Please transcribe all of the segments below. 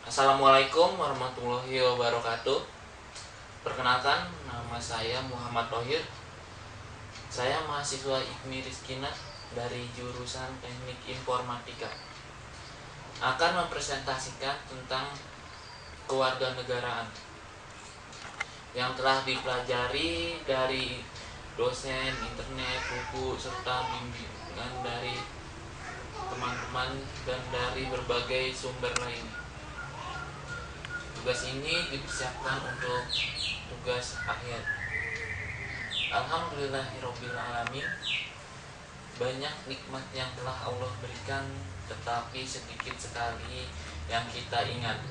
Assalamualaikum warahmatullahi wabarakatuh. Perkenalkan, nama saya Muhammad Thohir. Saya mahasiswa IKMI Rizkina dari jurusan Teknik Informatika. Akan mempresentasikan tentang kewarganegaraan yang telah dipelajari dari dosen, internet, buku, serta bimbingan dari teman-teman dan dari berbagai sumber lain. Tugas ini dipersiapkan untuk tugas akhir. Alhamdulillahirobbilalamin. Banyak nikmat yang telah Allah berikan, tetapi sedikit sekali yang kita ingat.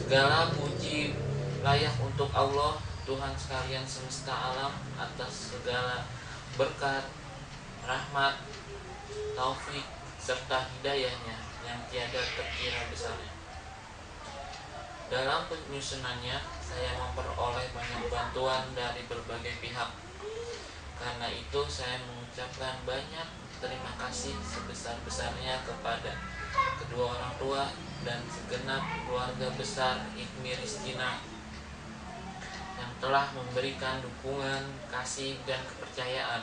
Segala puji layak untuk Allah, Tuhan sekalian semesta alam, atas segala berkat, rahmat, taufik, serta hidayahnya yang tiada terkira besarnya. Dalam penyusunannya, saya memperoleh banyak bantuan dari berbagai pihak. Karena itu, saya mengucapkan banyak terima kasih sebesar-besarnya kepada kedua orang tua dan segenap keluarga besar IKMI Rizkina yang telah memberikan dukungan, kasih, dan kepercayaan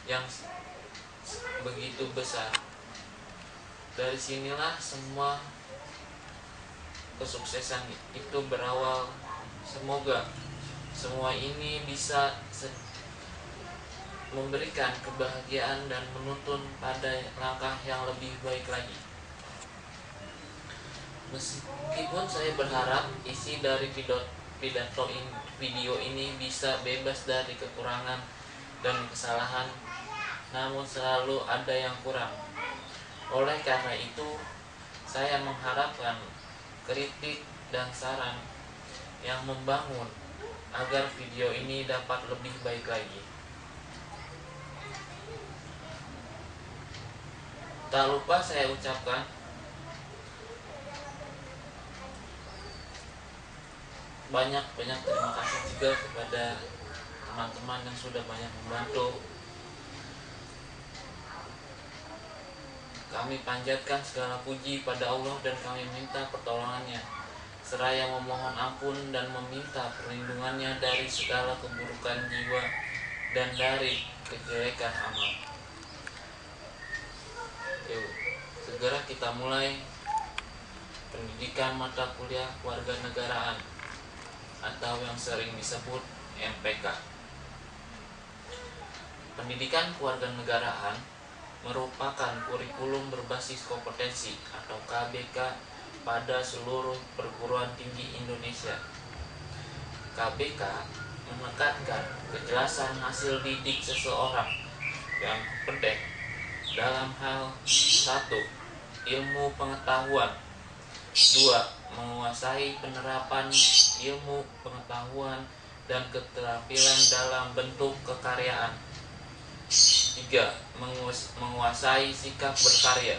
yang begitu besar. Dari sinilah semua kesuksesan itu berawal. Semoga semua ini bisa memberikan kebahagiaan dan menuntun pada langkah yang lebih baik lagi. Meskipun saya berharap isi dari video ini bisa bebas dari kekurangan dan kesalahan, namun selalu ada yang kurang. Oleh karena itu, saya mengharapkan kritik dan saran yang membangun agar video ini dapat lebih baik lagi. Tak lupa saya ucapkan banyak terima kasih juga kepada teman-teman yang sudah banyak membantu. Kami panjatkan segala puji pada Allah dan kami minta pertolongannya, seraya memohon ampun dan meminta perlindungannya dari segala keburukan jiwa dan dari kejelekan amal. Yuk, segera kita mulai pendidikan mata kuliah kewarganegaraan atau yang sering disebut MPK. Pendidikan kewarganegaraan merupakan kurikulum berbasis kompetensi atau KBK pada seluruh perguruan tinggi Indonesia. KBK menekankan kejelasan hasil didik seseorang yang kompeten dalam hal 1. Ilmu pengetahuan, 2. Menguasai penerapan ilmu pengetahuan dan keterampilan dalam bentuk kekaryaan, 3. Menguasai sikap berkarya,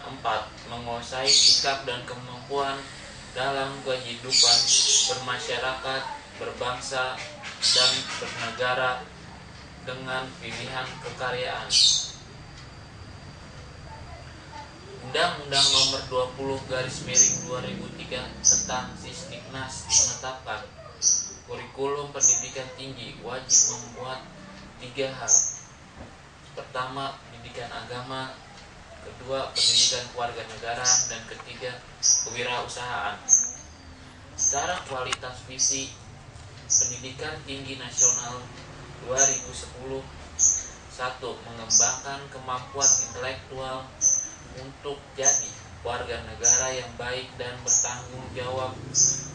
4. Menguasai sikap dan kemampuan dalam kehidupan bermasyarakat, berbangsa, dan bernegara dengan pilihan kekaryaan. Undang-Undang Nomor 20/2003 tentang Sisdiknas menetapkan kurikulum pendidikan tinggi wajib membuat 3 hal. Pertama, pendidikan agama, kedua, pendidikan kewarganegaraan, dan ketiga, kewirausahaan. Secara kualitas visi Pendidikan Tinggi Nasional 2010, 1. Mengembangkan kemampuan intelektual untuk jadi warga negara yang baik dan bertanggung jawab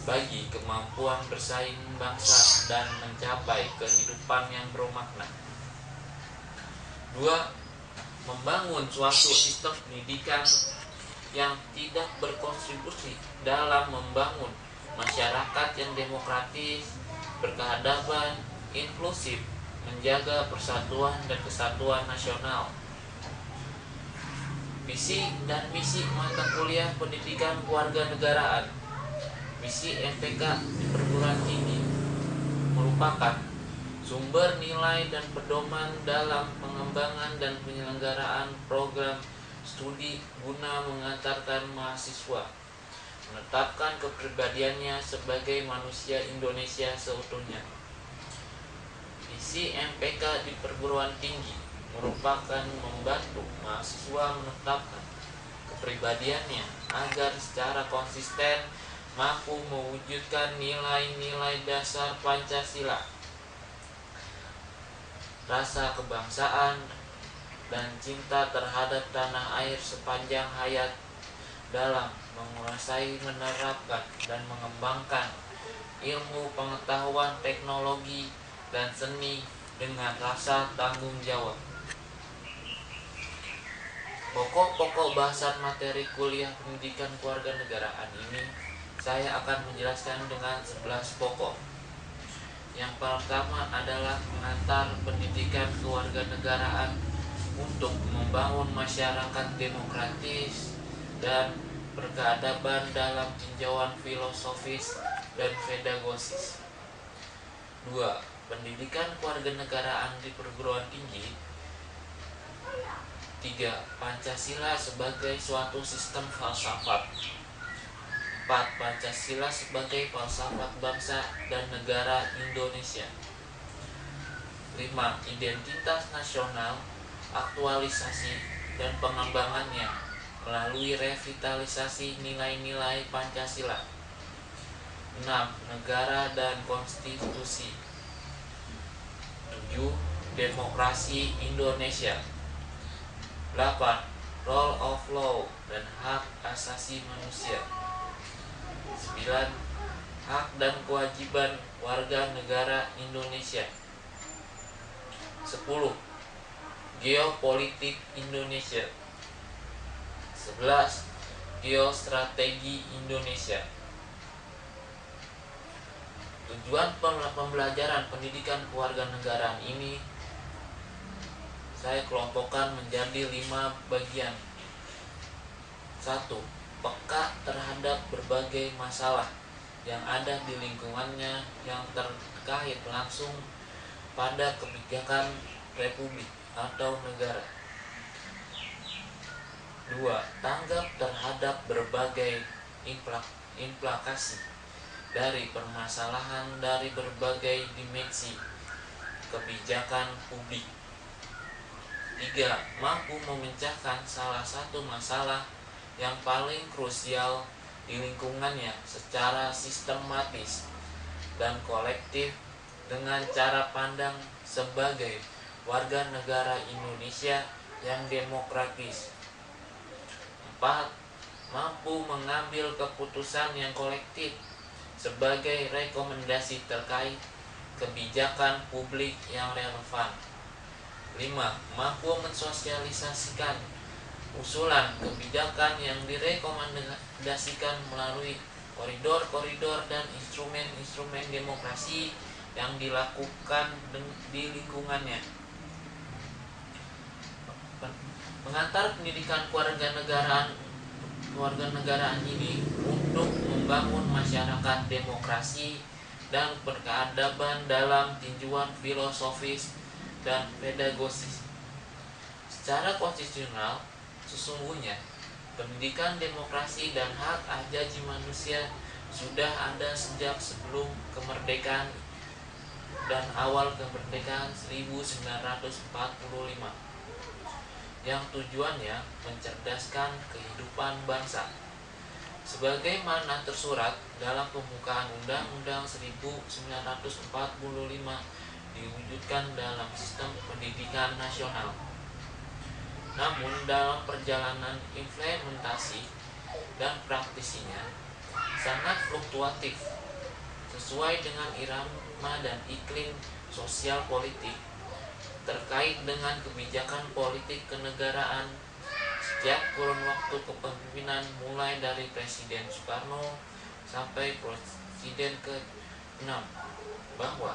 bagi kemampuan bersaing bangsa dan mencapai kehidupan yang bermakna. 2. Membangun suatu sistem pendidikan yang tidak berkontribusi dalam membangun masyarakat yang demokratis, berkeadaban, inklusif, menjaga persatuan dan kesatuan nasional. Visi dan misi mata kuliah pendidikan kewarganegaraan. Misi MPK di perguruan tinggi merupakan sumber nilai dan pedoman dalam pengembangan dan penyelenggaraan program studi guna mengantarkan mahasiswa menetapkan kepribadiannya sebagai manusia Indonesia seutuhnya. Visi MPK di perguruan tinggi merupakan membantu mahasiswa menetapkan kepribadiannya agar secara konsisten mampu mewujudkan nilai-nilai dasar Pancasila, rasa kebangsaan, dan cinta terhadap tanah air sepanjang hayat dalam menguasai, menerapkan, dan mengembangkan ilmu pengetahuan, teknologi, dan seni dengan rasa tanggung jawab. Pokok-pokok bahasan materi kuliah pendidikan kewarganegaraan ini saya akan menjelaskan dengan 11 pokok. Yang pertama adalah mengantar pendidikan kewarganegaraan untuk membangun masyarakat demokratis dan berkeadaban dalam tinjauan filosofis dan pedagogis. 2. Pendidikan kewarganegaraan di perguruan tinggi. 3. Pancasila sebagai suatu sistem falsafat. 4. Pancasila sebagai falsafat bangsa dan negara Indonesia. 5. Identitas nasional, aktualisasi, dan pengembangannya melalui revitalisasi nilai-nilai Pancasila. 6. Negara dan konstitusi. 7. Demokrasi Indonesia. 8. Rule of law dan hak asasi manusia. 9. Hak dan kewajiban warga negara Indonesia. 10. Geopolitik Indonesia. 11. Geostrategi Indonesia. Tujuan pembelajaran pendidikan kewarganegaraan ini saya kelompokkan menjadi 5 bagian. 1. Peka terhadap berbagai masalah yang ada di lingkungannya yang terkait langsung pada kebijakan republik atau negara. 2. Tanggap terhadap berbagai implikasi dari permasalahan dari berbagai dimensi kebijakan publik. 3. Mampu memecahkan salah satu masalah yang paling krusial di lingkungannya secara sistematis dan kolektif dengan cara pandang sebagai warga negara Indonesia yang demokratis. 4. Mampu mengambil keputusan yang kolektif sebagai rekomendasi terkait kebijakan publik yang relevan. 5. Mampu mensosialisasikan usulan kebijakan yang direkomendasikan melalui koridor-koridor dan instrumen-instrumen demokrasi yang dilakukan di lingkungannya. Mengantar pendidikan kewarganegaraan ini untuk membangun masyarakat demokrasi dan berkeadaban dalam tinjauan filosofis dan pedagogis. Secara konstitusional, sesungguhnya pendidikan demokrasi dan hak asasi manusia sudah ada sejak sebelum kemerdekaan dan awal kemerdekaan 1945 yang tujuannya mencerdaskan kehidupan bangsa. Sebagaimana tersurat dalam pembukaan Undang-Undang 1945 diwujudkan dalam sistem pendidikan nasional. Namun dalam perjalanan implementasi dan praktisinya sangat fluktuatif sesuai dengan irama dan iklim sosial politik terkait dengan kebijakan politik kenegaraan setiap kurun waktu kepemimpinan mulai dari Presiden Soekarno sampai Presiden ke-6, bahwa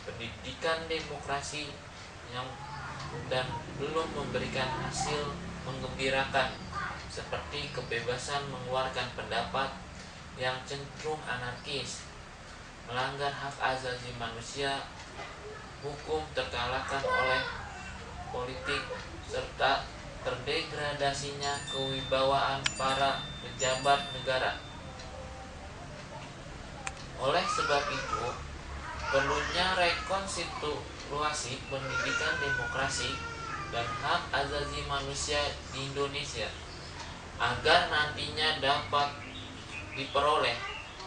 pendidikan demokrasi yang dan belum memberikan hasil menggembirakan seperti kebebasan mengeluarkan pendapat yang cenderung anarkis, melanggar hak asasi manusia, hukum terkalahkan oleh politik, serta terdegradasinya kewibawaan para pejabat negara. Oleh sebab itu, perlunya rekonstitusi pendidikan demokrasi dan hak asasi manusia di Indonesia agar nantinya dapat diperoleh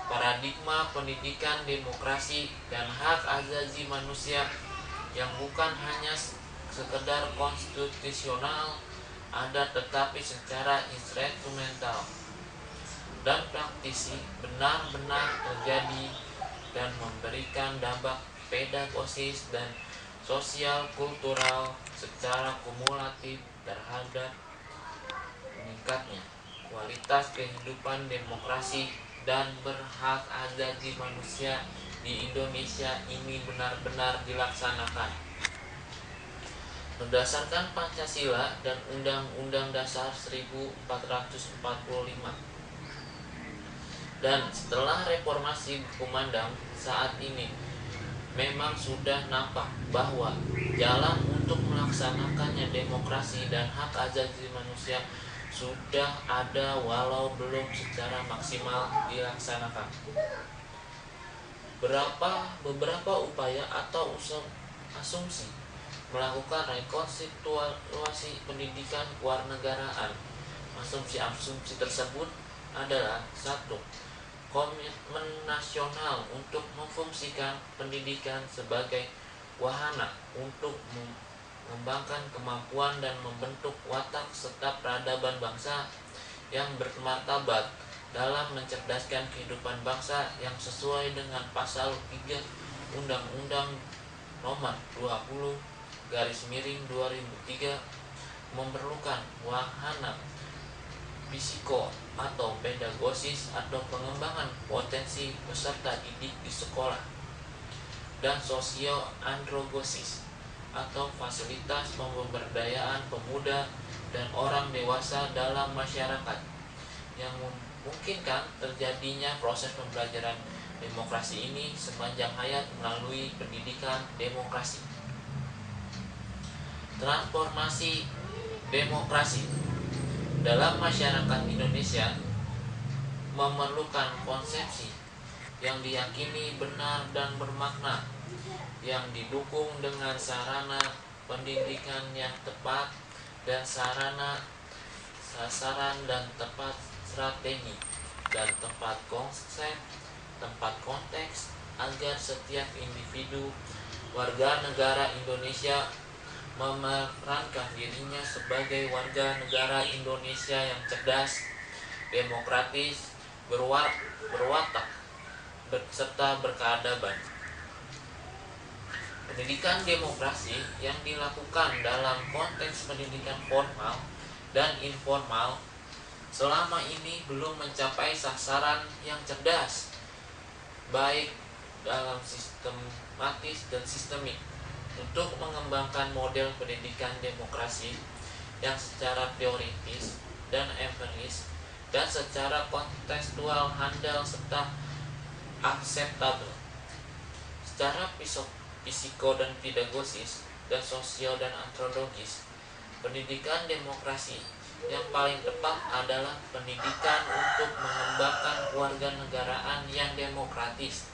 paradigma pendidikan demokrasi dan hak asasi manusia yang bukan hanya sekedar konstitusional ada tetapi secara instrumental dan praktisi benar-benar terjadi dan memberikan dampak pedagogis dan sosial kultural secara kumulatif terhadap meningkatnya kualitas kehidupan demokrasi dan berhak asasi manusia di Indonesia ini benar-benar dilaksanakan berdasarkan Pancasila dan Undang-Undang Dasar 1445. Dan setelah reformasi berkumandang saat ini memang sudah nampak bahwa jalan untuk melaksanakannya demokrasi dan hak asasi manusia sudah ada walau belum secara maksimal dilaksanakan. Beberapa upaya atau asumsi melakukan rekonstitusi pendidikan kewarganegaraan. Asumsi-asumsi tersebut adalah: 1. Komitmen nasional untuk memfungsikan pendidikan sebagai wahana untuk mengembangkan kemampuan dan membentuk watak serta peradaban bangsa yang bermartabat dalam mencerdaskan kehidupan bangsa yang sesuai dengan pasal 3 Undang-Undang Nomor 20/2003 memerlukan wahana psiko atau pedagogis atau pengembangan potensi peserta didik di sekolah, dan sosio-andragosis atau fasilitas pemberdayaan pemuda dan orang dewasa dalam masyarakat yang memungkinkan terjadinya proses pembelajaran demokrasi ini sepanjang hayat melalui pendidikan demokrasi. Transformasi demokrasi dalam masyarakat Indonesia memerlukan konsepsi yang diyakini benar dan bermakna, yang didukung dengan sarana pendidikan yang tepat dan sarana sasaran dan tepat strategi dan tempat konteks agar setiap individu warga negara Indonesia memerankan dirinya sebagai warga negara Indonesia yang cerdas, demokratis, berwatak, serta berkeadaban. Pendidikan demokrasi yang dilakukan dalam konteks pendidikan formal dan informal selama ini belum mencapai sasaran yang cerdas, baik dalam sistematis dan sistemik, untuk mengembangkan model pendidikan demokrasi yang secara teoritis dan empiris dan secara kontekstual handal serta akseptabel. Secara psiko dan pedagogis dan sosial dan antropologis, pendidikan demokrasi yang paling tepat adalah pendidikan untuk mengembangkan kewarganegaraan yang demokratis.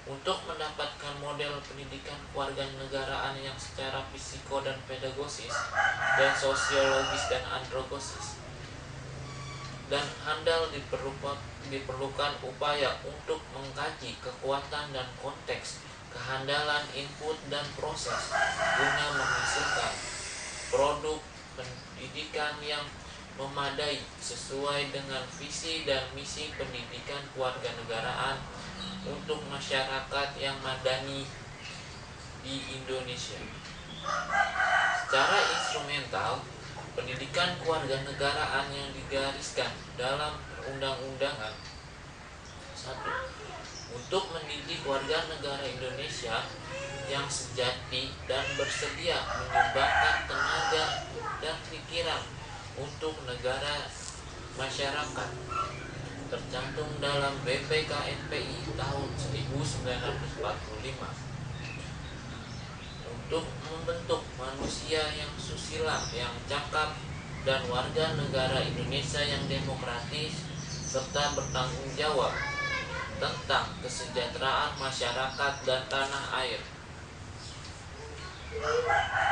Untuk mendapatkan model pendidikan kewarganegaraan yang secara psiko dan pedagogis dan sosiologis dan antropologis dan handal diperlukan upaya untuk mengkaji kekuatan dan konteks kehandalan input dan proses guna menghasilkan produk pendidikan yang memadai sesuai dengan visi dan misi pendidikan kewarganegaraan untuk masyarakat yang madani di Indonesia. Secara instrumental, pendidikan kewarganegaraan yang digariskan dalam perundang-undangan: 1. Untuk mendidik warga negara Indonesia yang sejati dan bersedia menyumbangkan tenaga dan pikiran untuk negara masyarakat, tercantum dalam BPKMPI tahun 1945. untuk membentuk manusia yang susila, yang cakap, dan warga negara Indonesia yang demokratis serta bertanggung jawab tentang kesejahteraan masyarakat dan tanah air.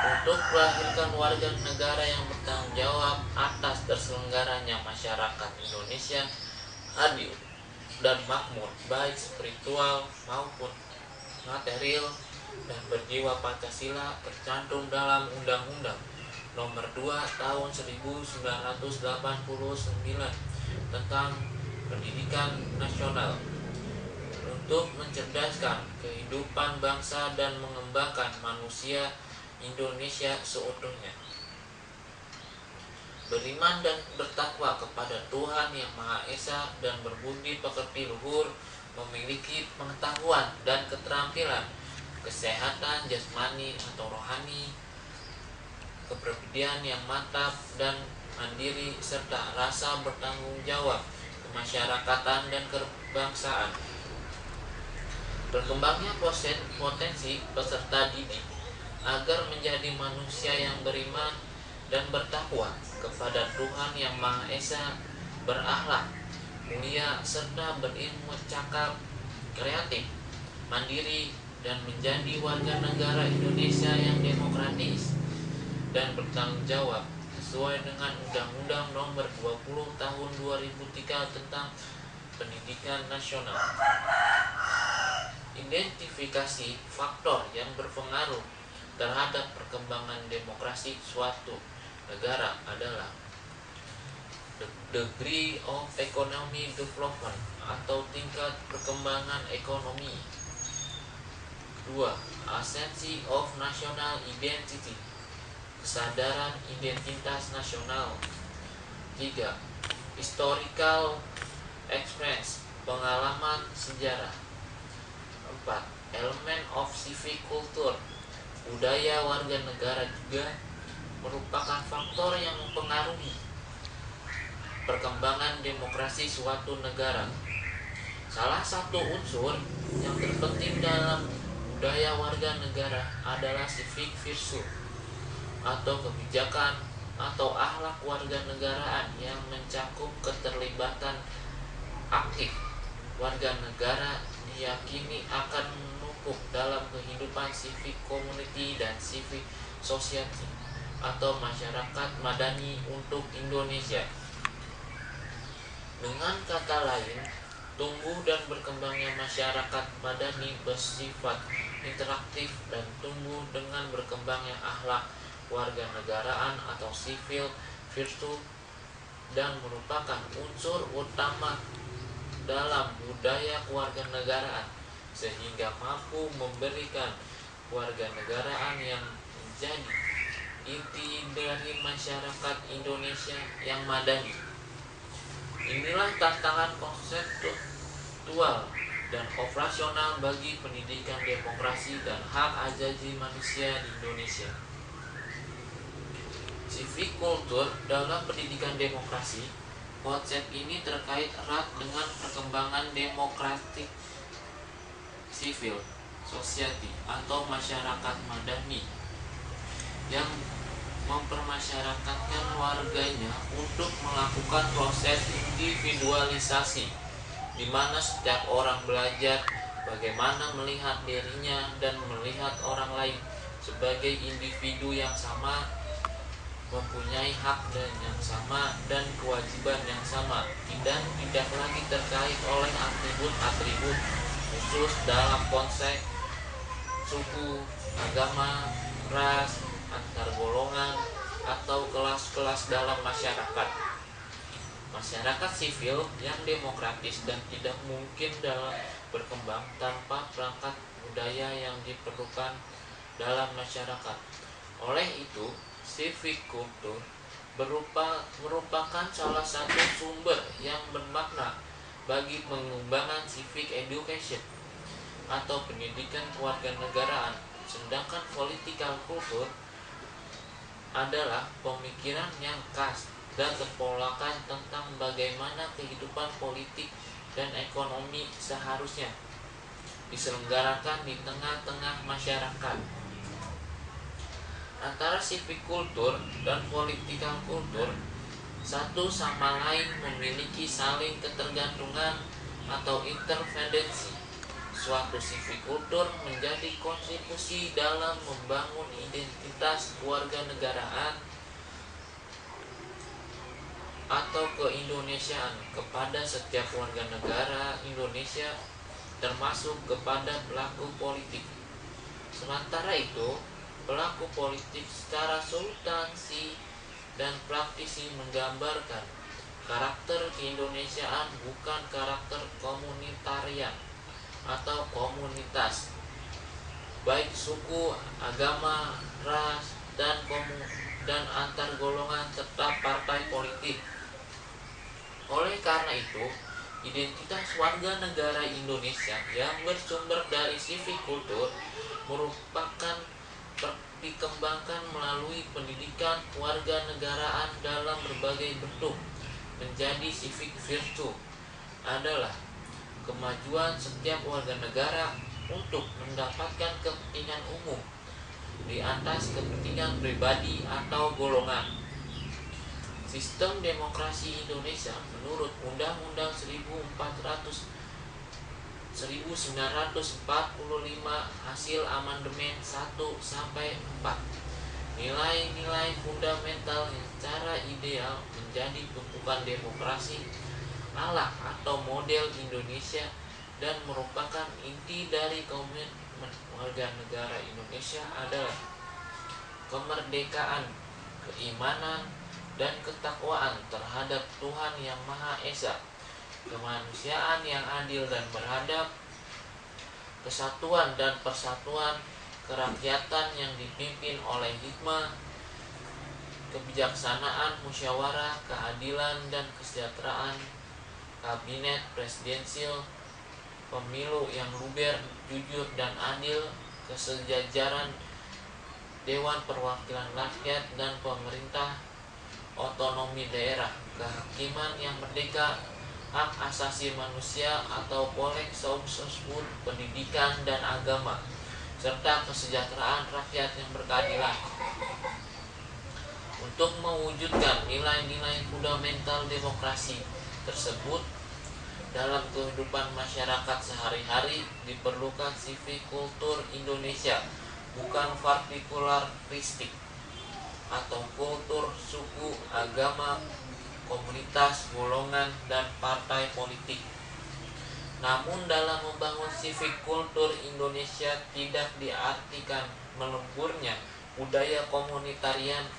Untuk melahirkan warga negara yang bertanggung jawab atas terselenggaranya masyarakat Indonesia adil dan makmur, baik spiritual maupun material, dan berjiwa Pancasila tercantum dalam Undang-Undang Nomor 2 Tahun 1989 tentang Pendidikan Nasional untuk mencerdaskan kehidupan bangsa dan mengembangkan manusia Indonesia seutuhnya. Beriman dan bertakwa kepada Tuhan Yang Maha Esa dan berbudi pekerti luhur, memiliki pengetahuan dan keterampilan, kesehatan jasmani atau rohani, kepribadian yang mantap dan mandiri, serta rasa bertanggung jawab kemasyarakatan dan kebangsaan. Berkembangnya potensi peserta didik agar menjadi manusia yang beriman dan bertakwa kepada Tuhan Yang Maha Esa, berakhlak mulia, serta berilmu, cakap, kreatif, mandiri, dan menjadi warga negara Indonesia yang demokratis dan bertanggung jawab sesuai dengan Undang-Undang Nomor 20 Tahun 2003 tentang Pendidikan Nasional. Identifikasi faktor yang berpengaruh terhadap perkembangan demokrasi suatu negara adalah degree of economic development atau tingkat perkembangan ekonomi. 2. Ascension of national identity, kesadaran identitas nasional. 3. Historical experience, pengalaman sejarah. 4. Element of civic culture, budaya warga negara juga merupakan faktor yang mempengaruhi perkembangan demokrasi suatu negara. Salah satu unsur yang terpenting dalam budaya warga negara adalah civic virtue atau kebijakan atau akhlak warga negaraan yang mencakup keterlibatan aktif warga negara, diyakini akan menumpuk dalam kehidupan civic community dan civic society atau masyarakat madani untuk Indonesia. Dengan kata lain, tumbuh dan berkembangnya masyarakat madani bersifat interaktif dan tumbuh dengan berkembangnya akhlak warga negaraan atau civil virtue dan merupakan unsur utama dalam budaya kewarganegaraan sehingga mampu memberikan kewarganegaraan yang menjadi inti dari masyarakat Indonesia yang madani. Inilah tantangan konseptual dan operasional bagi pendidikan demokrasi dan hak asasi manusia di Indonesia. Civic culture dalam pendidikan demokrasi, konsep ini terkait erat dengan perkembangan demokratik civil society atau masyarakat madani yang mempermasyarakatkan warganya untuk melakukan proses individualisasi, di mana setiap orang belajar bagaimana melihat dirinya dan melihat orang lain sebagai individu yang sama, mempunyai hak dan yang sama dan kewajiban yang sama, dan tidak lagi terkait oleh atribut-atribut khusus dalam konsep suku, agama, ras, antar golongan, atau kelas-kelas dalam masyarakat. Masyarakat sivil yang demokratis dan tidak mungkin dalam berkembang tanpa perangkat budaya yang diperlukan dalam masyarakat. Oleh itu, civic culture merupakan salah satu sumber yang bermakna bagi pengembangan civic education atau pendidikan kewarganegaraan, sedangkan political culture adalah pemikiran yang khas dan terpolakan tentang bagaimana kehidupan politik dan ekonomi seharusnya diselenggarakan di tengah-tengah masyarakat. antara civic culture dan political culture satu sama lain memiliki saling ketergantungan atau interdependensi. Suatu civic culture menjadi kontribusi dalam membangun identitas kewarganegaraan atau keindonesiaan kepada setiap warga negara Indonesia, termasuk kepada pelaku politik. Sementara itu, pelaku politik secara substansi dan praktisi menggambarkan karakter keindonesiaan bukan karakter komunitarian atau komunitas, baik suku, agama, ras, dan antar golongan serta partai politik. Oleh karena itu, identitas warga negara Indonesia yang bersumber dari civic culture merupakan dikembangkan melalui pendidikan kewarganegaraan dalam berbagai bentuk. Menjadi civic virtue adalah kemajuan setiap warga negara untuk mendapatkan kepentingan umum di atas kepentingan pribadi atau golongan. Sistem demokrasi Indonesia menurut Undang-Undang 1945 hasil amandemen 1-4, nilai-nilai fundamental yang secara ideal menjadi bentukan demokrasi ala atau model Indonesia dan merupakan inti dari komitmen warga negara Indonesia adalah kemerdekaan, keimanan, dan ketakwaan terhadap Tuhan Yang Maha Esa, kemanusiaan yang adil dan beradab, kesatuan dan persatuan, kerakyatan yang dipimpin oleh hikmah, kebijaksanaan, musyawarah, keadilan dan kesejahteraan, kabinet presidensial, pemilu yang luber, jujur dan adil, kesejajaran Dewan Perwakilan Rakyat dan pemerintah, otonomi daerah, kehakiman yang merdeka, hak asasi manusia atau polek sosbud, pendidikan dan agama, serta kesejahteraan rakyat yang berkeadilan. Untuk mewujudkan nilai-nilai fundamental demokrasi tersebut dalam kehidupan masyarakat sehari-hari diperlukan civic culture Indonesia, bukan partikularistik atau kultur, suku, agama, komunitas, golongan, dan partai politik. Namun dalam membangun civic culture Indonesia tidak diartikan melemburnya budaya komunitarian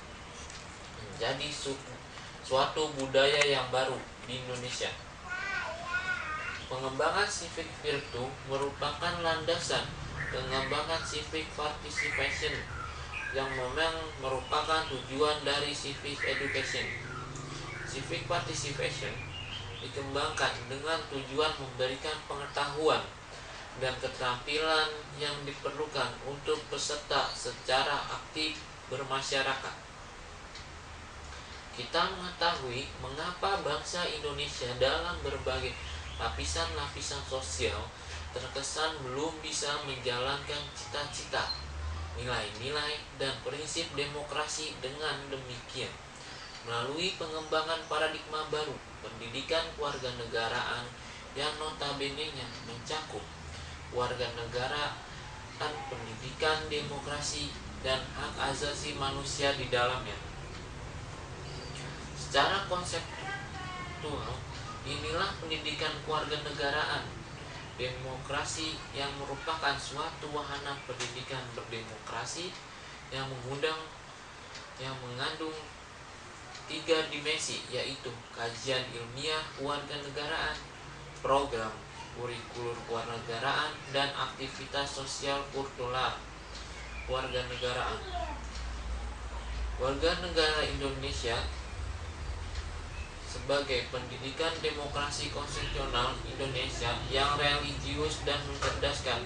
menjadi suatu budaya yang baru di Indonesia. Pengembangan civic virtue merupakan landasan pengembangan civic participation yang memang merupakan tujuan dari civic education. Civic participation dikembangkan dengan tujuan memberikan pengetahuan dan keterampilan yang diperlukan untuk peserta secara aktif bermasyarakat. Kita mengetahui mengapa bangsa Indonesia dalam berbagai lapisan-lapisan sosial terkesan belum bisa menjalankan cita-cita, nilai-nilai, dan prinsip demokrasi dengan demikian. Melalui pengembangan paradigma baru, pendidikan kewarganegaraan yang notabene-nya mencakup warganegaraan, pendidikan demokrasi, dan hak asasi manusia di dalamnya. Secara konseptual, inilah pendidikan kewarganegaraan demokrasi yang merupakan suatu wahana pendidikan berdemokrasi yang mengandung 3 dimensi, yaitu kajian ilmiah kewarganegaraan, program kurikulum kewarganegaraan, dan aktivitas sosial kultural kewarganegaraan. Warga negara Indonesia sebagai pendidikan demokrasi konstitusional Indonesia yang religius dan mencerdaskan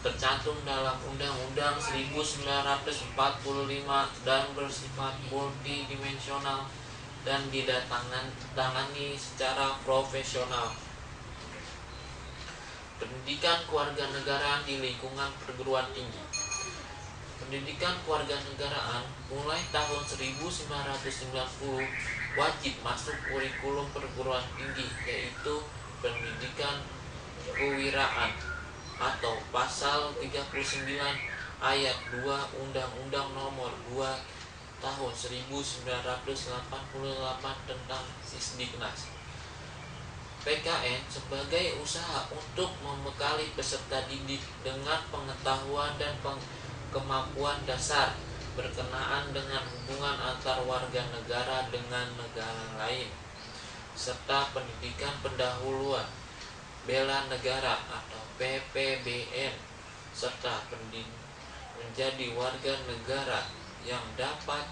tercantum dalam Undang-Undang 1945 dan bersifat multidimensional dan didatangani secara profesional. Pendidikan kewarganegaraan di lingkungan perguruan tinggi. Pendidikan kewarganegaraan mulai tahun 1990 wajib masuk kurikulum perguruan tinggi, yaitu pendidikan kewirausahaan atau pasal 39 ayat 2 Undang-Undang Nomor 2 Tahun 1988 tentang Sisdiknas. PKN sebagai usaha untuk membekali peserta didik dengan pengetahuan dan kemampuan dasar berkenaan dengan hubungan antar warga negara dengan negara lain, serta pendidikan pendahuluan, bela negara atau PPBN, serta menjadi warga negara yang dapat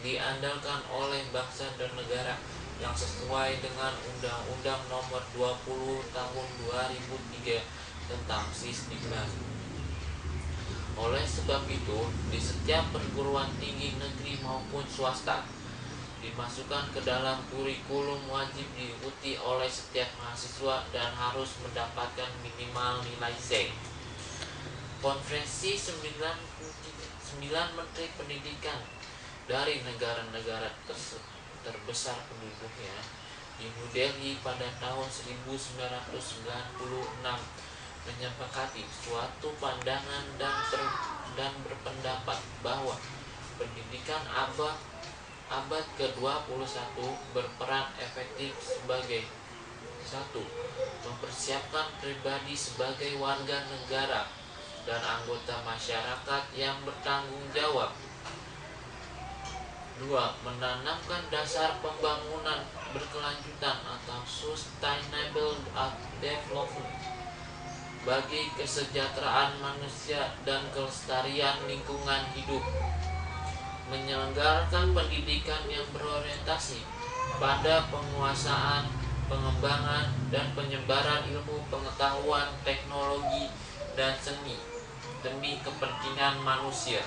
diandalkan oleh bangsa dan negara yang sesuai dengan Undang-Undang Nomor 20 Tahun 2003 tentang Sisdiknas. Oleh sebab itu, di setiap perguruan tinggi negeri maupun swasta dimasukkan ke dalam kurikulum wajib diikuti oleh setiap mahasiswa dan harus mendapatkan minimal nilai C. Konferensi 9 Menteri Pendidikan dari negara-negara terbesar penduduknya di New Delhi pada tahun 1996 menyepakati suatu pandangan dan berpendapat bahwa pendidikan abad ke-21 berperan efektif sebagai 1. Mempersiapkan pribadi sebagai warga negara dan anggota masyarakat yang bertanggung jawab. 2. Menanamkan dasar pembangunan berkelanjutan atau sustainable development bagi kesejahteraan manusia dan kelestarian lingkungan hidup. Menyelenggarakan pendidikan yang berorientasi pada penguasaan, pengembangan, dan penyebaran ilmu pengetahuan, teknologi, dan seni demi kepentingan manusia.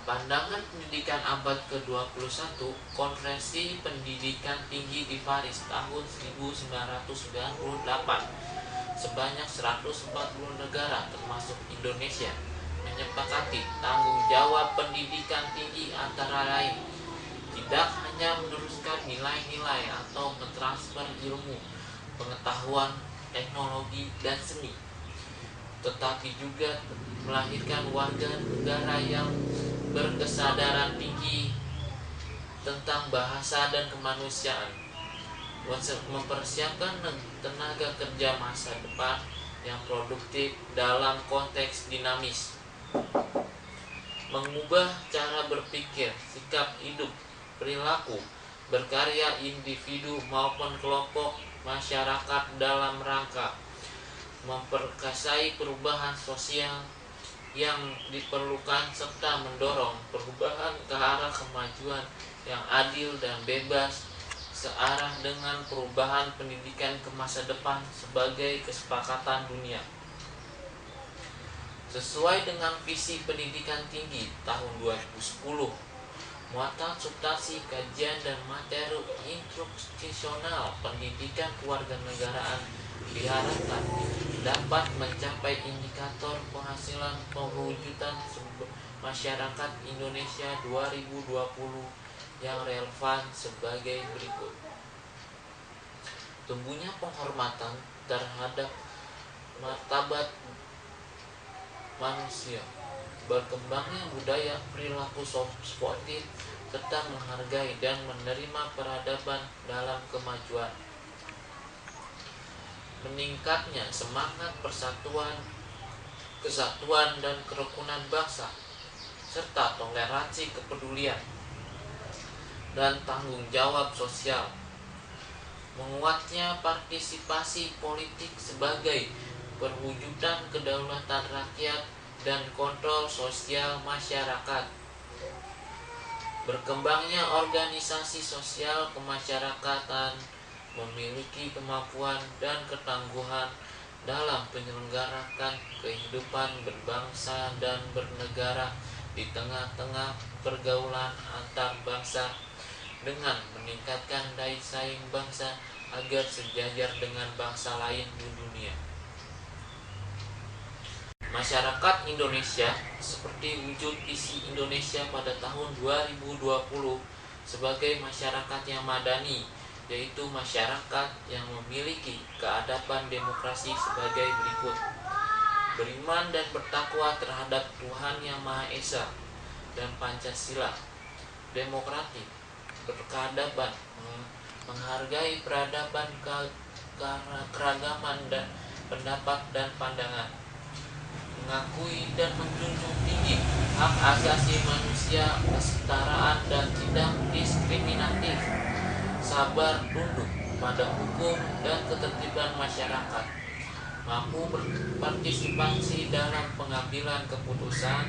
Pandangan pendidikan abad ke-21, Konferensi Pendidikan Tinggi di Paris tahun 1998, sebanyak 140 negara termasuk Indonesia menyepakati tanggung jawab pendidikan tinggi antara lain tidak hanya meneruskan nilai-nilai atau mentransfer ilmu, pengetahuan, teknologi, dan seni, tetapi juga melahirkan warga negara yang berkesadaran tinggi tentang bahasa dan kemanusiaan, mempersiapkan tenaga kerja masa depan yang produktif dalam konteks dinamis, mengubah cara berpikir, sikap hidup, perilaku, berkarya individu maupun kelompok masyarakat dalam rangka memperkasai perubahan sosial yang diperlukan serta mendorong perubahan ke arah kemajuan yang adil dan bebas searah dengan perubahan pendidikan ke masa depan sebagai kesepakatan dunia. Sesuai dengan visi pendidikan tinggi tahun 2010, muatan substansi kajian dan materi instruksional pendidikan kewarganegaraan diharapkan dapat mencapai indikator penghasilan pewujudan masyarakat Indonesia 2020 yang relevan sebagai berikut. Tumbuhnya penghormatan terhadap martabat manusia, berkembangnya budaya perilaku sportif, serta menghargai dan menerima peradaban dalam kemajuan. Meningkatnya semangat persatuan, kesatuan dan kerukunan bangsa, serta toleransi, kepedulian, dan tanggung jawab sosial. Menguatnya partisipasi politik sebagai perwujudan kedaulatan rakyat dan kontrol sosial masyarakat. Berkembangnya organisasi sosial kemasyarakatan memiliki kemampuan dan ketangguhan dalam menyelenggarakan kehidupan berbangsa dan bernegara di tengah-tengah pergaulan antar bangsa dengan meningkatkan daya saing bangsa agar sejajar dengan bangsa lain di dunia. Masyarakat Indonesia seperti wujud isi Indonesia pada tahun 2020 sebagai masyarakat yang madani, yaitu masyarakat yang memiliki keadaban demokrasi sebagai berikut: beriman dan bertakwa terhadap Tuhan Yang Maha Esa dan Pancasila, demokratik, berkeadaban, menghargai peradaban keragaman dan pendapat dan pandangan, mengakui dan menjunjung tinggi hak asasi manusia, kesetaraan dan tidak diskriminatif, sabar tunduk pada hukum dan ketertiban masyarakat, mampu berpartisipasi dalam pengambilan keputusan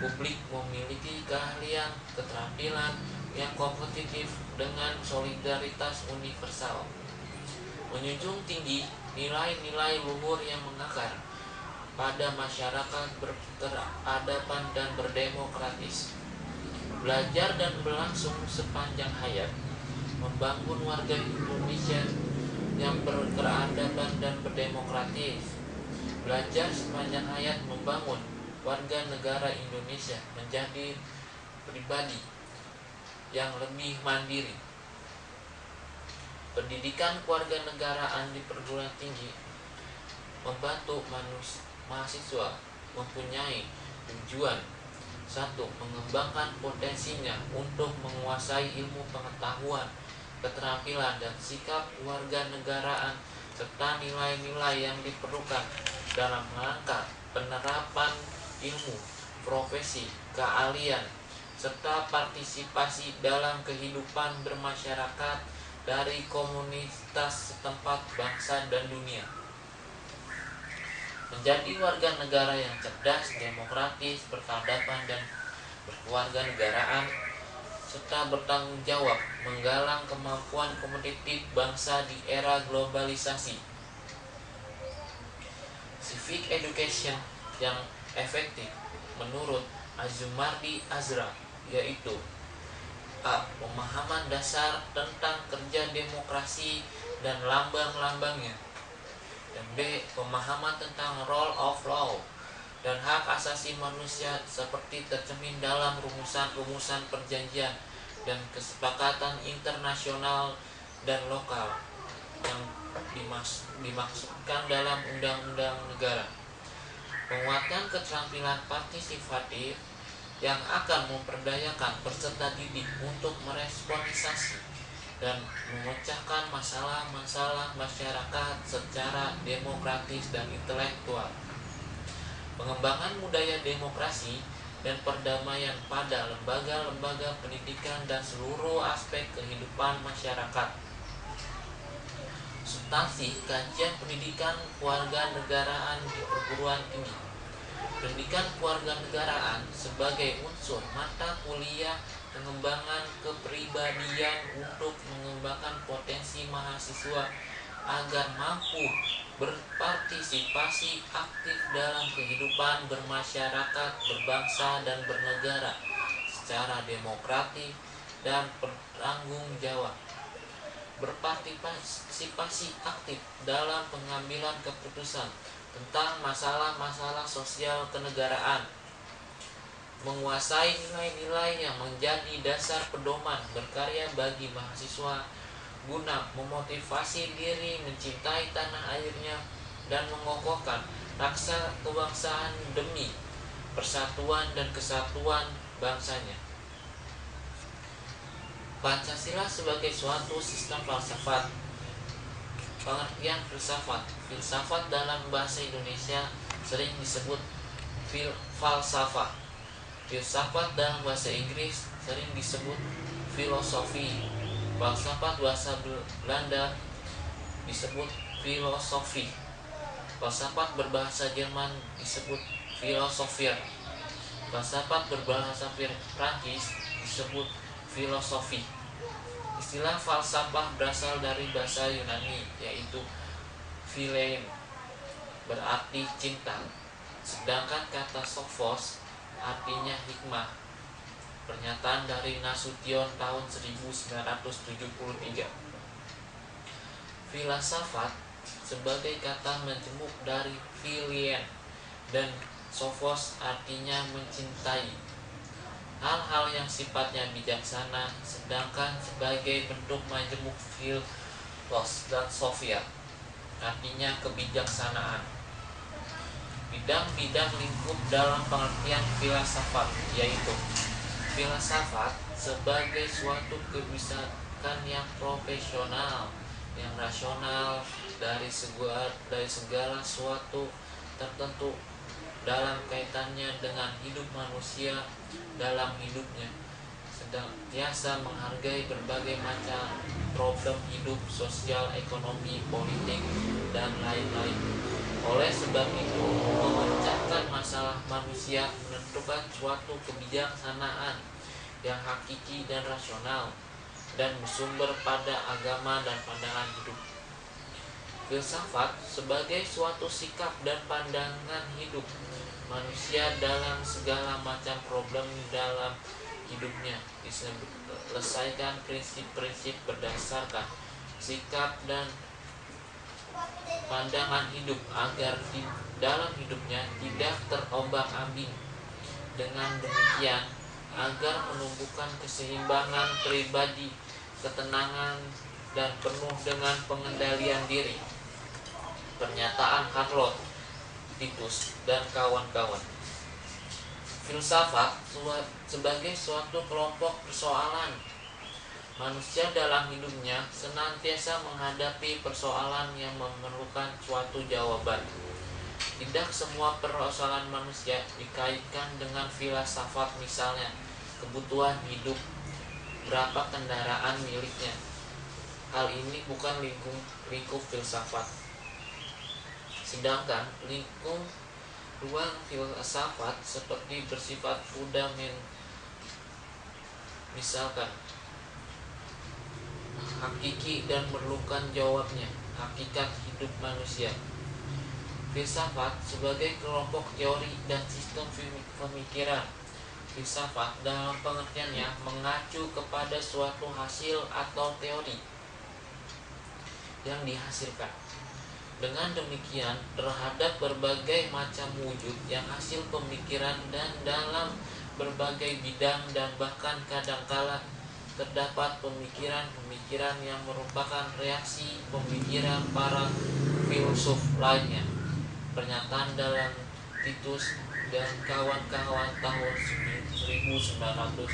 publik, memiliki keahlian, keterampilan yang kompetitif dengan solidaritas universal, menjunjung tinggi nilai-nilai luhur yang mengakar pada masyarakat berkeadaban dan berdemokratis, belajar dan berlangsung sepanjang hayat, membangun warga Indonesia yang berkeadaban dan berdemokratis, belajar sepanjang hayat membangun warga negara Indonesia menjadi pribadi yang lebih mandiri. Pendidikan kewarganegaraan di perguruan tinggi membantu mahasiswa mempunyai tujuan: 1. Mengembangkan potensinya untuk menguasai ilmu pengetahuan, keterampilan dan sikap kewarganegaraan serta nilai-nilai yang diperlukan dalam rangka penerapan ilmu, profesi, keahlian, serta partisipasi dalam kehidupan bermasyarakat dari komunitas setempat, bangsa, dan dunia. Menjadi warga negara yang cerdas, demokratis, berkeadaban, dan berkewarganegaraan, serta bertanggung jawab, menggalang kemampuan kompetitif bangsa di era globalisasi. Civic education yang efektif menurut Azumardi Azra yaitu: A. Pemahaman dasar tentang kerja demokrasi dan lambang-lambangnya, dan B. Pemahaman tentang rule of law dan hak asasi manusia seperti tercermin dalam rumusan-rumusan perjanjian dan kesepakatan internasional dan lokal yang dimaksudkan dalam undang-undang negara. Penguatan keterampilan partisipatif yang akan memperdayakan peserta didik untuk meresponisasi dan memecahkan masalah-masalah masyarakat secara demokratis dan intelektual. Pengembangan budaya demokrasi dan perdamaian pada lembaga-lembaga pendidikan dan seluruh aspek kehidupan masyarakat. Substansi kajian pendidikan kewarganegaraan di perguruan tinggi. Pendidikan kewarganegaraan sebagai unsur mata kuliah pengembangan kepribadian untuk mengembangkan potensi mahasiswa agar mampu berpartisipasi aktif dalam kehidupan bermasyarakat, berbangsa, dan bernegara secara demokratis dan bertanggung jawab. Berpartisipasi aktif dalam pengambilan keputusan tentang masalah-masalah sosial kenegaraan, menguasai nilai-nilai yang menjadi dasar pedoman berkarya bagi mahasiswa guna memotivasi diri mencintai tanah airnya dan mengokohkan rasa kebangsaan demi persatuan dan kesatuan bangsanya. Pancasila sebagai suatu sistem falsafat. Pengertian filsafat. Filsafat dalam bahasa Indonesia sering disebut falsafah. Filsafat dalam bahasa Inggris sering disebut filosofi. Falsafat bahasa Belanda disebut filosofi. Falsafat berbahasa Jerman disebut filosofier. Falsafat berbahasa Prancis disebut filosofi. Istilah falsafah berasal dari bahasa Yunani yaitu philein, berarti cinta, sedangkan kata sophos artinya hikmah. Pernyataan dari Nasution tahun 1973. Filsafat sebagai kata menjemuk dari philein dan sophos artinya mencintai hal-hal yang sifatnya bijaksana, sedangkan sebagai bentuk majemuk philos dan sophia artinya kebijaksanaan. Bidang-bidang lingkup dalam pengertian filsafat yaitu filsafat sebagai suatu kebijakan yang profesional, yang rasional dari segala suatu tertentu dalam kaitannya dengan hidup manusia dalam hidupnya, senantiasa menghargai berbagai macam problem hidup sosial, ekonomi, politik, dan lain-lain. Oleh sebab itu, memecahkan masalah manusia menentukan suatu kebijaksanaan yang hakiki dan rasional dan bersumber pada agama dan pandangan hidup. Filsafat sebagai suatu sikap dan pandangan hidup manusia dalam segala macam problem dalam hidupnya, diselesaikan prinsip-prinsip berdasarkan sikap dan pandangan hidup agar di dalam hidupnya tidak terombang-ambing. Dengan demikian, agar menumbuhkan keseimbangan pribadi, ketenangan, dan penuh dengan pengendalian diri. Pernyataan Harlot, Titus, dan kawan-kawan. Filsafat sebagai suatu kelompok persoalan. Manusia dalam hidupnya senantiasa menghadapi persoalan yang memerlukan suatu jawaban. Tidak semua persoalan manusia dikaitkan dengan filsafat, misalnya kebutuhan hidup, berapa kendaraan miliknya. Hal ini bukan lingkup filsafat. Sedangkan lingkup ruang filsafat seperti bersifat fundamental, misalkan hakiki dan memerlukan jawabnya, hakikat hidup manusia. Filsafat sebagai kelompok teori dan sistem pemikiran. Filsafat dalam pengertiannya mengacu kepada suatu hasil atau teori yang dihasilkan. Dengan demikian, terhadap berbagai macam wujud yang hasil pemikiran dan dalam berbagai bidang, dan bahkan kadangkala terdapat pemikiran-pemikiran yang merupakan reaksi pemikiran para filsuf lainnya. Pernyataan dalam Titus dan kawan-kawan tahun 1984.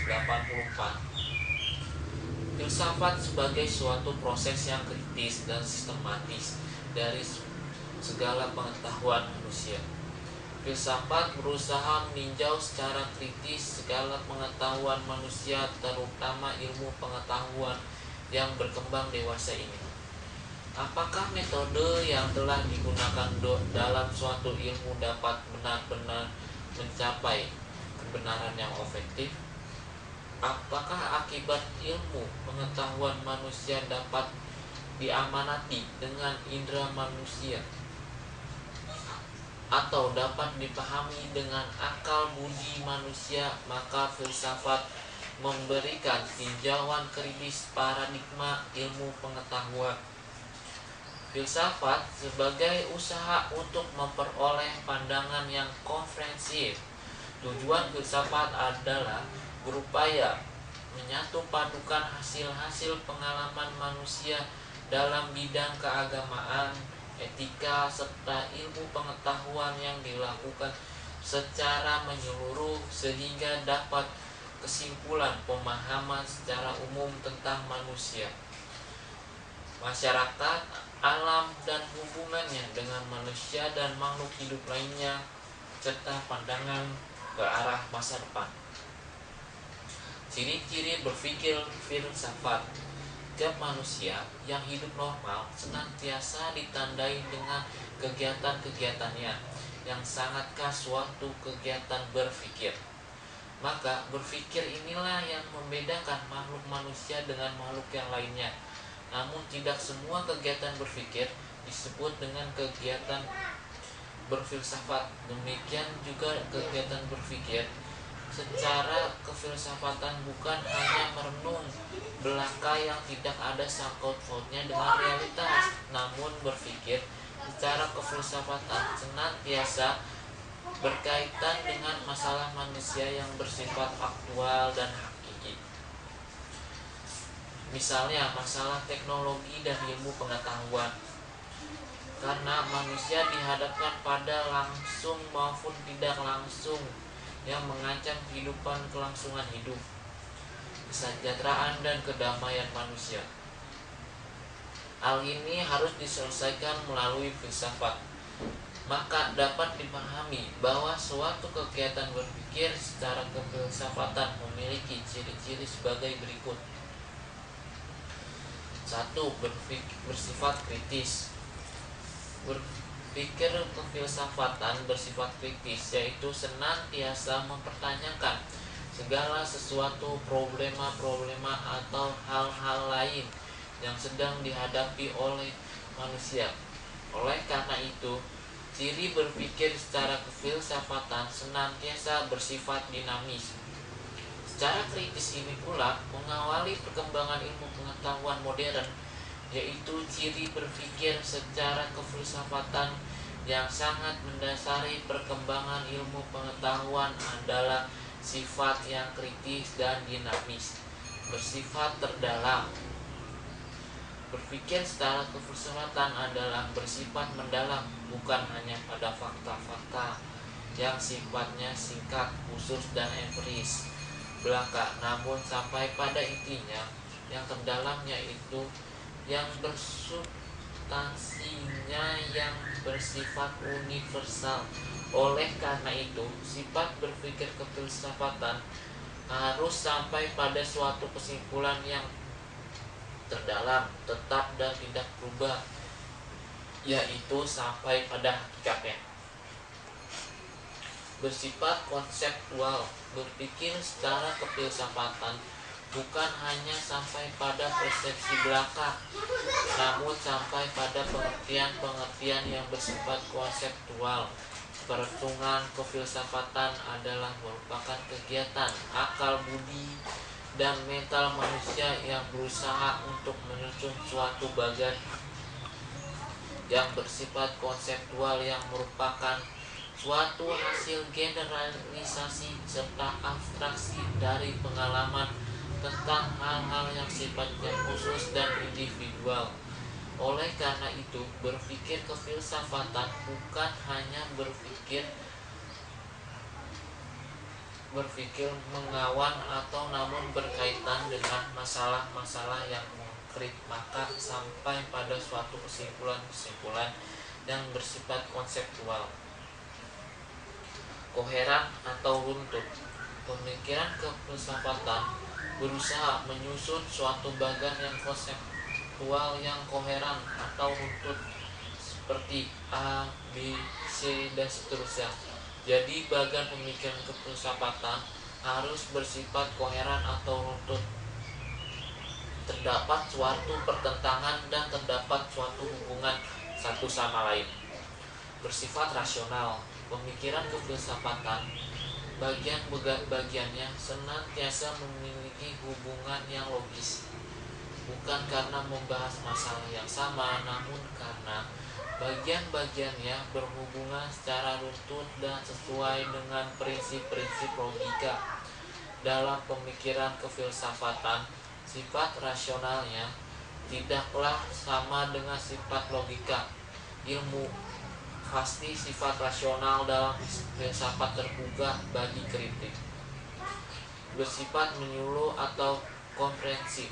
Filsafat sebagai suatu proses yang kritis dan sistematis dari segala pengetahuan manusia. Filsafat berusaha meninjau secara kritis segala pengetahuan manusia, terutama ilmu pengetahuan yang berkembang dewasa ini. Apakah metode yang telah digunakan dalam suatu ilmu dapat benar-benar mencapai kebenaran yang objektif? Apakah akibat ilmu pengetahuan manusia dapat diamanati dengan indera manusia atau dapat dipahami dengan akal budi manusia? Maka filsafat memberikan tinjauan kritis paradigma ilmu pengetahuan. Filsafat sebagai usaha untuk memperoleh pandangan yang komprehensif. Tujuan filsafat adalah berupaya menyatu padukan hasil-hasil pengalaman manusia dalam bidang keagamaan, etika, serta ilmu pengetahuan yang dilakukan secara menyeluruh sehingga dapat kesimpulan pemahaman secara umum tentang manusia, masyarakat, alam, dan hubungannya dengan manusia dan makhluk hidup lainnya, serta pandangan ke arah masa depan. Ciri-ciri berpikir filsafat. Setiap manusia yang hidup normal senantiasa ditandai dengan kegiatan-kegiatannya yang sangat khas suatu kegiatan berpikir. Maka berpikir inilah yang membedakan makhluk manusia dengan makhluk yang lainnya. Namun tidak semua kegiatan berpikir disebut dengan kegiatan berfilsafat. Demikian juga kegiatan berpikir secara kefilsafatan bukan hanya merenung belaka yang tidak ada sangkut pautnya dengan realitas, namun berpikir secara kefilsafatan senantiasa berkaitan dengan masalah manusia yang bersifat aktual dan hakiki. Misalnya masalah teknologi dan ilmu pengetahuan. Karena manusia dihadapkan pada langsung maupun tidak langsung yang mengancam kehidupan kelangsungan hidup, kesejahteraan dan kedamaian manusia. Hal ini harus diselesaikan melalui filsafat. Maka dapat dipahami bahwa suatu kegiatan berpikir secara kefilsafatan memiliki ciri-ciri sebagai berikut. 1. Bersifat kritis. Berpikir kefilsafatan bersifat kritis, yaitu senantiasa mempertanyakan segala sesuatu, problema-problema atau hal-hal lain yang sedang dihadapi oleh manusia. Oleh karena itu, ciri berpikir secara kefilsafatan senantiasa bersifat dinamis. Secara kritis ini pula mengawali perkembangan ilmu pengetahuan modern, yaitu ciri berpikir secara kefilsafatan yang sangat mendasari perkembangan ilmu pengetahuan adalah sifat yang kritis dan dinamis, bersifat terdalam. Berpikir secara kefilsafatan adalah bersifat mendalam, bukan hanya pada fakta-fakta yang sifatnya singkat, khusus, dan empiris belaka, namun sampai pada intinya yang terdalamnya itu yang bersubstansinya yang bersifat universal. Oleh karena itu, sifat berpikir kefilsafatan harus sampai pada suatu kesimpulan yang terdalam, tetap dan tidak berubah, yaitu sampai pada hakikatnya. Bersifat konseptual. Berpikir secara kefilsafatan bukan hanya sampai pada persepsi belaka, namun sampai pada pengertian-pengertian yang bersifat konseptual. Perhitungan kefilsafatan adalah merupakan kegiatan akal budi dan mental manusia yang berusaha untuk menyusun suatu bagan yang bersifat konseptual, yang merupakan suatu hasil generalisasi serta abstraksi dari pengalaman tentang hal-hal yang sifatnya khusus dan individual. Oleh karena itu, berpikir kefilsafatan bukan hanya berpikir mengawan atau namun berkaitan dengan masalah-masalah yang konkret, maka sampai pada suatu kesimpulan-kesimpulan yang bersifat konseptual. Koheran atau runtut. Pemikiran kefilsafatan berusaha menyusun suatu bagan yang konseptual yang koheran atau runtut seperti A, B, C, dan seterusnya. Jadi bagan pemikiran kefilsafatan harus bersifat koheran atau runtut. Terdapat suatu pertentangan dan terdapat suatu hubungan satu sama lain. Bersifat rasional. Pemikiran kefilsafatan bagian-bagiannya senantiasa memiliki hubungan yang logis, bukan karena membahas masalah yang sama, namun karena bagian-bagiannya berhubungan secara runtut dan sesuai dengan prinsip-prinsip logika. Dalam pemikiran kefilsafatan, sifat rasionalnya tidaklah sama dengan sifat logika. Ilmu pasti sifat rasional dalam filsafat terbuka bagi kritik. Bersifat menyuluh atau komprehensif.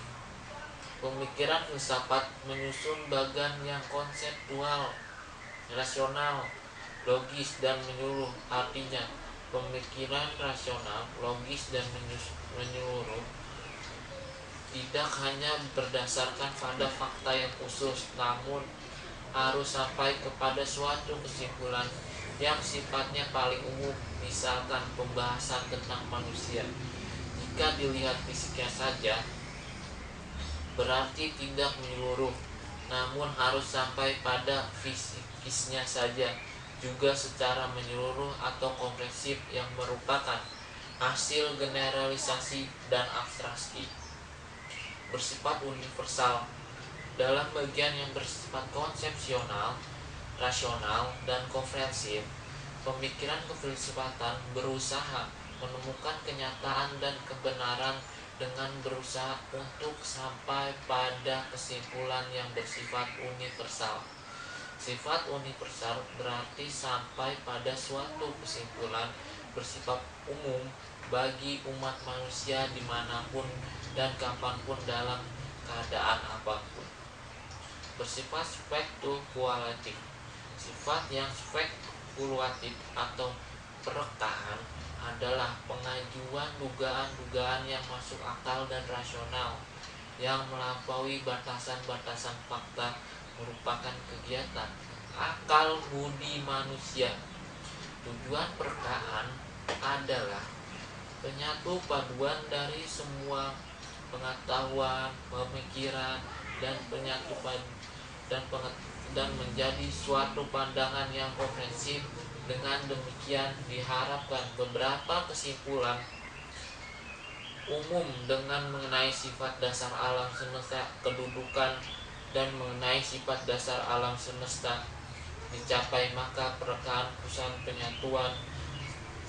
Pemikiran filsafat menyusun bagan yang konseptual, rasional, logis, dan menyuluh. Artinya, pemikiran rasional, logis, dan menyeluruh tidak hanya berdasarkan pada fakta yang khusus, namun harus sampai kepada suatu kesimpulan yang sifatnya paling umum, misalkan pembahasan tentang manusia. Jika dilihat fisiknya saja, berarti tidak menyeluruh, namun harus sampai pada fisikisnya saja, juga secara menyeluruh atau komprehensif yang merupakan hasil generalisasi dan abstraksi. Bersifat universal. Dalam bagian yang bersifat konsepsional, rasional, dan komprehensif, Pemikiran kefilsafatan berusaha menemukan kenyataan dan kebenaran dengan berusaha untuk sampai pada kesimpulan yang bersifat universal. Sifat universal berarti sampai pada suatu kesimpulan bersifat umum bagi umat manusia dimanapun dan kapanpun dalam keadaan apapun. Bersifat spekulatif. Sifat yang spekulatif atau perekahan adalah pengajuan dugaan-dugaan yang masuk akal dan rasional, yang melampaui batasan-batasan fakta, merupakan kegiatan akal budi manusia. Tujuan perekahan adalah penyatu paduan dari semua pengetahuan, pemikiran, dan dan menjadi suatu pandangan yang komprehensif. Dengan demikian diharapkan beberapa kesimpulan umum dengan mengenai sifat dasar alam semesta, kedudukan, dan mengenai sifat dasar alam semesta dicapai. Maka perekahan perusahaan penyatuan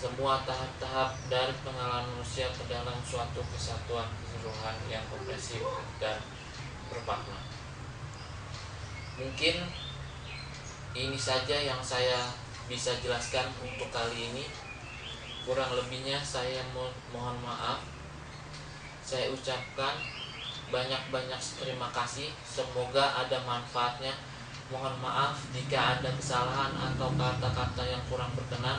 semua tahap-tahap dari pengalaman manusia ke dalam suatu kesatuan keseluruhan yang komprehensif dan bermakna. Mungkin ini saja yang saya bisa jelaskan untuk kali ini. Kurang lebihnya saya mohon maaf. Saya ucapkan banyak-banyak terima kasih. Semoga ada manfaatnya. Mohon maaf jika ada kesalahan atau kata-kata yang kurang berkenan.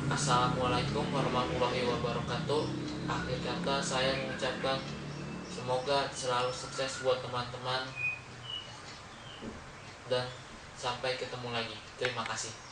Assalamualaikum warahmatullahi wabarakatuh. Akhir kata saya mengucapkan semoga selalu sukses buat teman-teman, dan sampai ketemu lagi. Terima kasih.